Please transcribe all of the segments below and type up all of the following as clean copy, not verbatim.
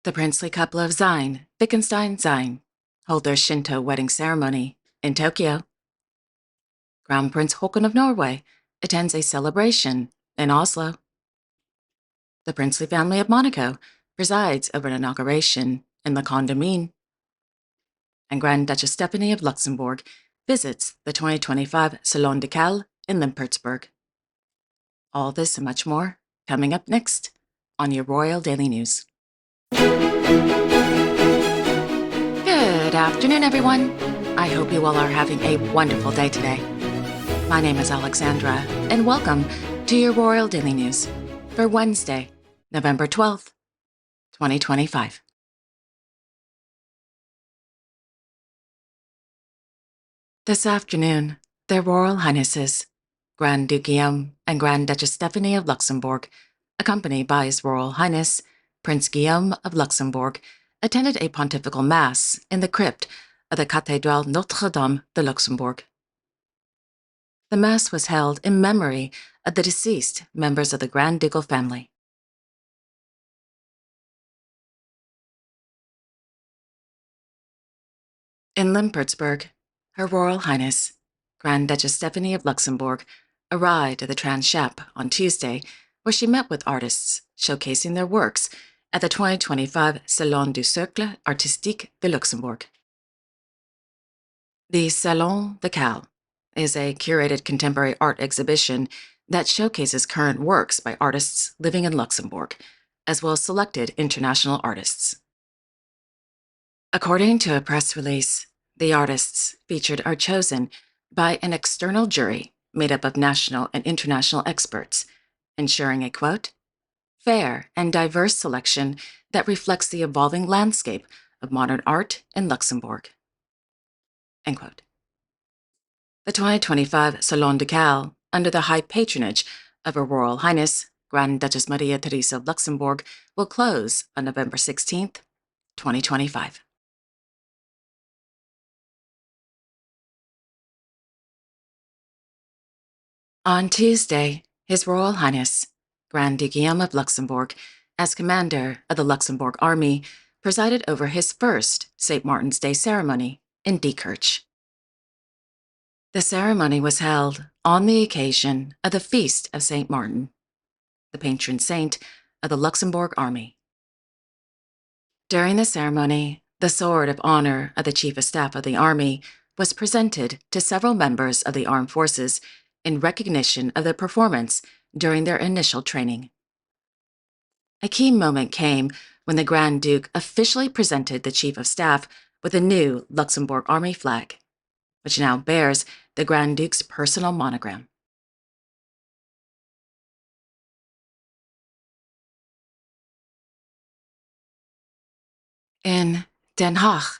The princely couple of Zein, Wittgenstein Zein, hold their Shinto wedding ceremony in Tokyo. Crown Prince Haakon of Norway attends a celebration in Oslo. The princely family of Monaco presides over an inauguration in the Condamine. And Grand Duchess Stephanie of Luxembourg visits the 2025 Salon Ducal in Limpertsburg. All this and much more coming up next on your Royal Daily News. Good afternoon, everyone. I hope you all are having a wonderful day today. My name is Alexandra, and welcome to your Royal Daily News for Wednesday, November 12th, 2025. This afternoon, Their Royal Highnesses, Grand Duke Guillaume and Grand Duchess Stephanie of Luxembourg, accompanied by His Royal Highness Prince Guillaume of Luxembourg, attended a pontifical mass in the crypt of the Cathédrale Notre-Dame de Luxembourg. The mass was held in memory of the deceased members of the Grand Ducal family. In Limpertsburg, Her Royal Highness Grand Duchess Stephanie of Luxembourg arrived at the Transept on Tuesday, where she met with artists showcasing their works at the 2025 Salon du Cercle Artistique de Luxembourg. The Salon Ducal is a curated contemporary art exhibition that showcases current works by artists living in Luxembourg, as well as selected international artists. According to a press release, the artists featured are chosen by an external jury made up of national and international experts, ensuring a, quote, fair and diverse selection that reflects the evolving landscape of modern art in Luxembourg, end quote. The 2025 Salon Ducal, under the high patronage of Her Royal Highness Grand Duchess Maria Theresa of Luxembourg, will close on November 16th, 2025. On Tuesday, His Royal Highness Grand Duke Guillaume of Luxembourg, as commander of the Luxembourg Army, presided over his first St. Martin's Day ceremony in Diekirch. The ceremony was held on the occasion of the Feast of St. Martin, the patron saint of the Luxembourg Army. During the ceremony, the Sword of Honor of the Chief of Staff of the Army was presented to several members of the armed forces in recognition of their performance during their initial training. A key moment came when the Grand Duke officially presented the Chief of Staff with a new Luxembourg Army flag, which now bears the Grand Duke's personal monogram. In Den Haag,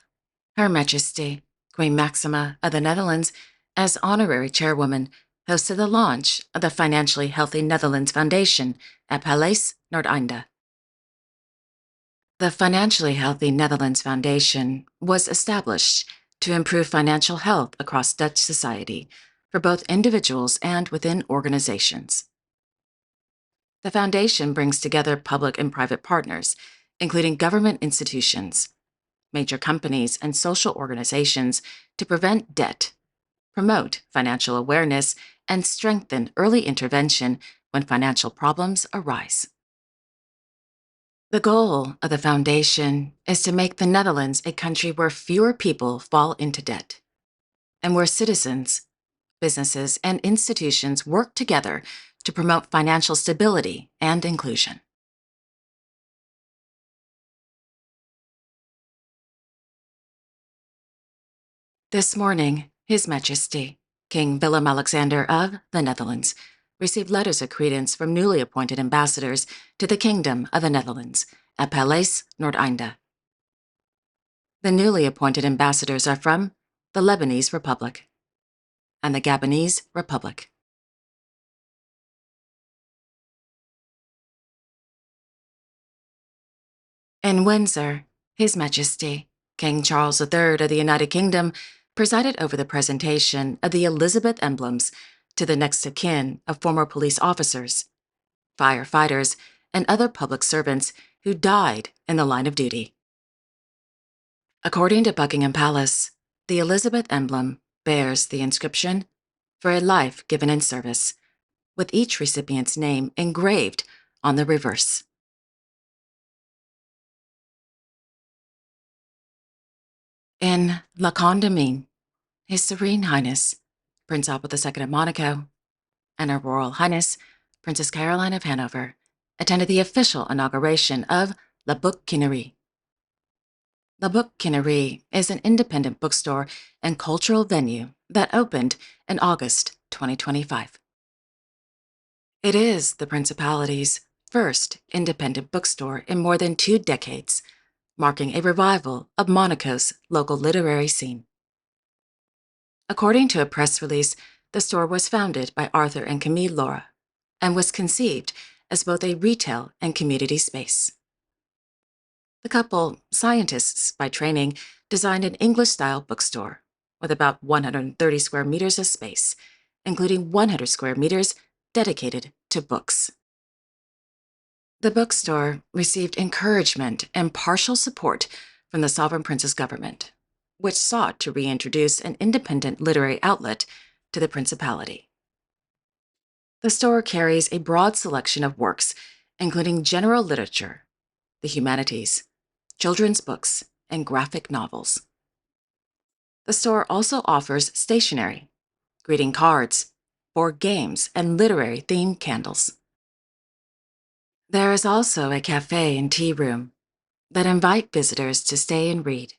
Her Majesty Queen Maxima of the Netherlands, as honorary chairwoman, hosted the launch of the Financially Healthy Netherlands Foundation at Paleis Noordeinde. The Financially Healthy Netherlands Foundation was established to improve financial health across Dutch society for both individuals and within organizations. The foundation brings together public and private partners, including government institutions, major companies, and social organizations to prevent debt, promote financial awareness, and strengthen early intervention when financial problems arise. The goal of the foundation is to make the Netherlands a country where fewer people fall into debt, and where citizens, businesses, and institutions work together to promote financial stability and inclusion. This morning, His Majesty King Willem-Alexander of the Netherlands received letters of credence from newly appointed ambassadors to the Kingdom of the Netherlands at Paleis Noordeinde. The newly appointed ambassadors are from the Lebanese Republic and the Gabonese Republic. In Windsor, His Majesty King Charles III of the United Kingdom presided over the presentation of the Elizabeth emblems to the next of kin of former police officers, firefighters, and other public servants who died in the line of duty. According to Buckingham Palace, the Elizabeth emblem bears the inscription, "For a life given in service," with each recipient's name engraved on the reverse. In La Condamine, His Serene Highness, Prince Albert II of Monaco, and Her Royal Highness, Princess Caroline of Hanover, attended the official inauguration of La Bouquinerie. La Bouquinerie is an independent bookstore and cultural venue that opened in August 2025. It is the Principality's first independent bookstore in more than 2 decades, marking a revival of Monaco's local literary scene. According to a press release, the store was founded by Arthur and Camille Laura and was conceived as both a retail and community space. The couple, scientists by training, designed an English-style bookstore with about 130 square meters of space, including 100 square meters dedicated to books. The bookstore received encouragement and partial support from the Sovereign Prince's government, which sought to reintroduce an independent literary outlet to the Principality. The store carries a broad selection of works, including general literature, the humanities, children's books, and graphic novels. The store also offers stationery, greeting cards, board games, and literary-themed candles. There is also a cafe and tea room that invite visitors to stay and read,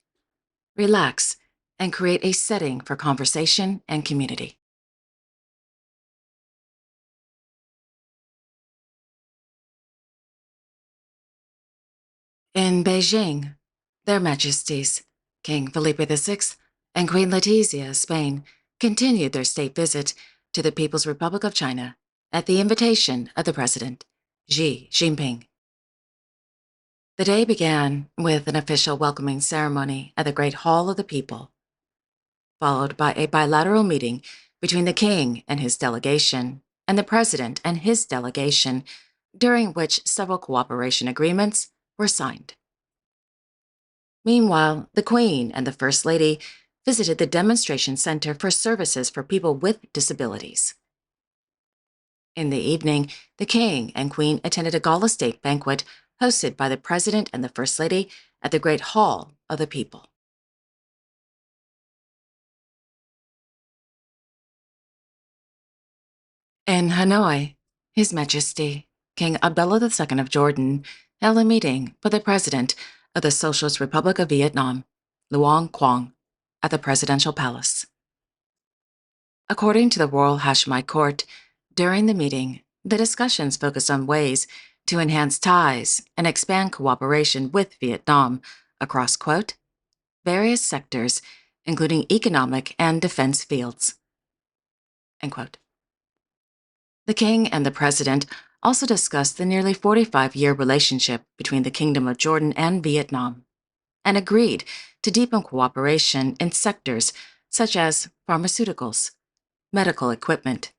relax, and create a setting for conversation and community. In Beijing, Their Majesties, King Felipe VI and Queen Letizia of Spain, continued their state visit to the People's Republic of China at the invitation of the President, Xi Jinping. The day began with an official welcoming ceremony at the Great Hall of the People, followed by a bilateral meeting between the King and his delegation and the President and his delegation, during which several cooperation agreements were signed. Meanwhile, the Queen and the First Lady visited the Demonstration Center for Services for People with Disabilities. In the evening, the King and Queen attended a gala state banquet hosted by the President and the First Lady at the Great Hall of the People. In Hanoi, His Majesty, King Abdullah II of Jordan, held a meeting with the President of the Socialist Republic of Vietnam, Luong Quang, at the Presidential Palace. According to the Royal Hashemite Court, during the meeting, the discussions focused on ways to enhance ties and expand cooperation with Vietnam across, quote, various sectors, including economic and defense fields, end quote. The King and the President also discussed the nearly 45-year relationship between the Kingdom of Jordan and Vietnam, and agreed to deepen cooperation in sectors such as pharmaceuticals, medical equipment,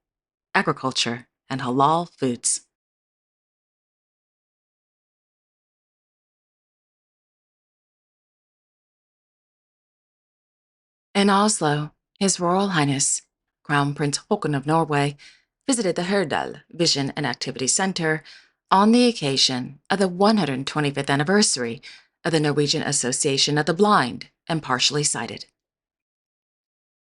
agriculture, and halal foods. In Oslo, His Royal Highness, Crown Prince Haakon of Norway, visited the Herdal Vision and Activity Center on the occasion of the 125th anniversary of the Norwegian Association of the Blind and Partially Sighted.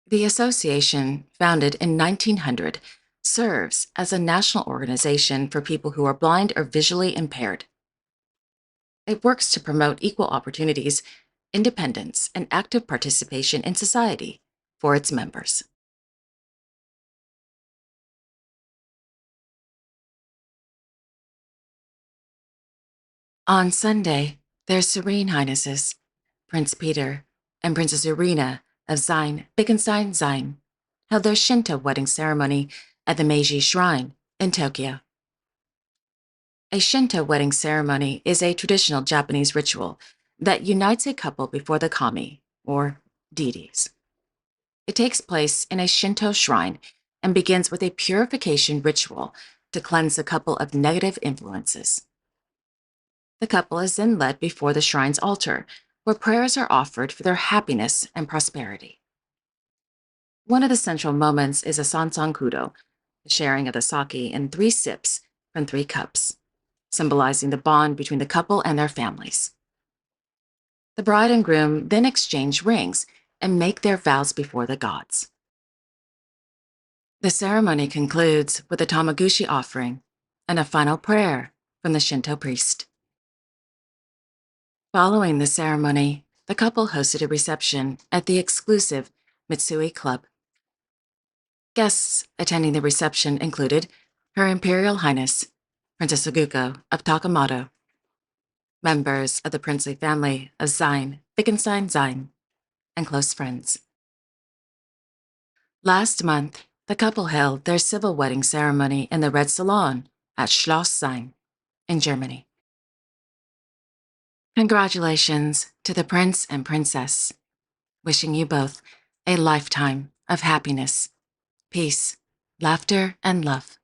The association, founded in 1900, serves as a national organization for people who are blind or visually impaired. It works to promote equal opportunities, independence, and active participation in society for its members. On Sunday, Their Serene Highnesses, Prince Peter and Princess Irina of Wittgenstein-Zein, held their Shinto wedding ceremony at the Meiji Shrine in Tokyo. A Shinto wedding ceremony is a traditional Japanese ritual that unites a couple before the kami, or deities. It takes place in a Shinto shrine and begins with a purification ritual to cleanse the couple of negative influences. The couple is then led before the shrine's altar, where prayers are offered for their happiness and prosperity. One of the central moments is a sansankudo, the sharing of the sake in 3 sips from 3 cups, symbolizing the bond between the couple and their families. The bride and groom then exchange rings and make their vows before the gods. The ceremony concludes with a tamagushi offering and a final prayer from the Shinto priest. Following the ceremony, the couple hosted a reception at the exclusive Mitsui Club. Guests attending the reception included Her Imperial Highness, Princess Oguko of Takamoto, members of the princely family of Sein, Wittgenstein-Sein, and close friends. Last month, the couple held their civil wedding ceremony in the Red Salon at Schloss Sein in Germany. Congratulations to the prince and princess, wishing you both a lifetime of happiness, peace, laughter, and love.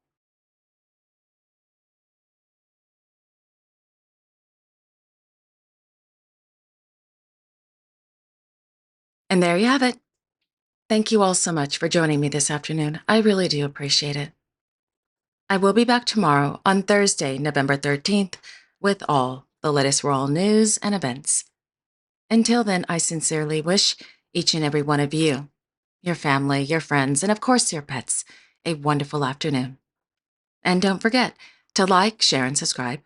And there you have it. Thank you all so much for joining me this afternoon. I really do appreciate it. I will be back tomorrow on Thursday, November 13th, with all the latest royal news and events. Until then, I sincerely wish each and every one of you, your family, your friends, and of course your pets, a wonderful afternoon. And don't forget to like, share, and subscribe.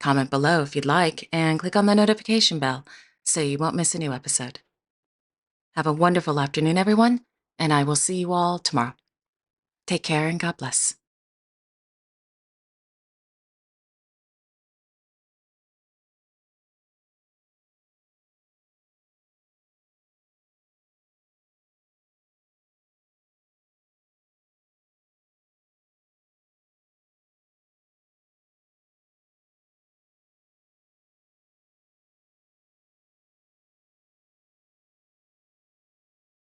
Comment below if you'd like, and click on the notification bell so you won't miss a new episode. Have a wonderful afternoon, everyone, and I will see you all tomorrow. Take care and God bless.